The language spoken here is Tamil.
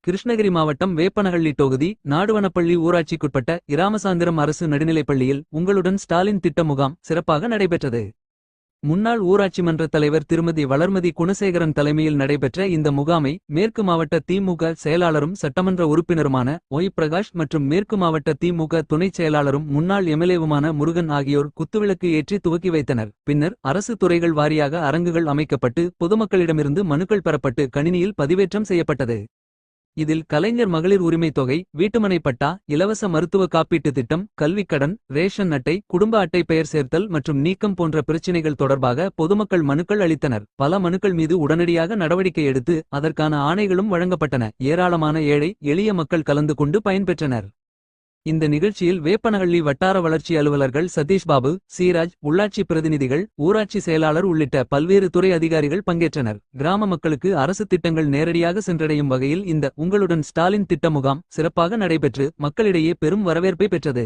கிருஷ்ணகிரி மாவட்டம் வேப்பனஹள்ளி தொகுதி நாடுவனப்பள்ளி ஊராட்சிக்குட்பட்ட இராமசாந்திரம் அரசு நடுநிலைப்பள்ளியில் உங்களுடன் ஸ்டாலின் திட்ட முகாம் சிறப்பாக நடைபெற்றது. முன்னாள் ஊராட்சி மன்ற தலைவர் திருமதி வளர்மதி குணசேகரன் தலைமையில் நடைபெற்ற இந்த முகாமை மேற்கு மாவட்ட திமுக செயலாளரும் சட்டமன்ற உறுப்பினருமான ஒய் பிரகாஷ் மற்றும் மேற்கு மாவட்ட திமுக துணைச் செயலாளரும் முன்னாள் எம்எல்ஏவுமான முருகன் ஆகியோர் குத்துவிளக்கு ஏற்றி துவக்கி வைத்தனர். பின்னர் அரசு துறைகள் வாரியாக அரங்குகள் அமைக்கப்பட்டு பொதுமக்களிடமிருந்து மனுக்கள் பெறப்பட்டு கணினியில் பதிவேற்றம் செய்யப்பட்டது. இதில் கலைஞர் மகளிர் உரிமை தொகை, வீட்டுமனை பட்டா, இலவச மருத்துவ காப்பீட்டு திட்டம், கல்விக்கடன், ரேஷன் அட்டை, குடும்ப அட்டை பெயர் சேர்த்தல் மற்றும் நீக்கம் போன்ற பிரச்சினைகள் தொடர்பாக பொதுமக்கள் மனுக்கள் அளித்தனர். பல மனுக்கள் மீது உடனடியாக நடவடிக்கை எடுத்து அதற்கான ஆணைகளும் வழங்கப்பட்டன. ஏராளமான ஏழை எளிய மக்கள் கலந்து கொண்டு பயன்பெற்றனர். இந்த நிகழ்ச்சியில் வேப்பனஹள்ளி வட்டார வளர்ச்சி அலுவலர்கள் சதீஷ்பாபு, சீராஜ், உள்ளாட்சி பிரதிநிதிகள், ஊராட்சி செயலாளர் உள்ளிட்ட பல்வேறு துறை அதிகாரிகள் பங்கேற்றனர். கிராம மக்களுக்கு அரசு திட்டங்கள் நேரடியாக சென்றடையும் வகையில் இந்த உங்களுடன் ஸ்டாலின் திட்ட முகாம் சிறப்பாக நடைபெற்று மக்களிடையே பெரும் வரவேற்பை பெற்றது.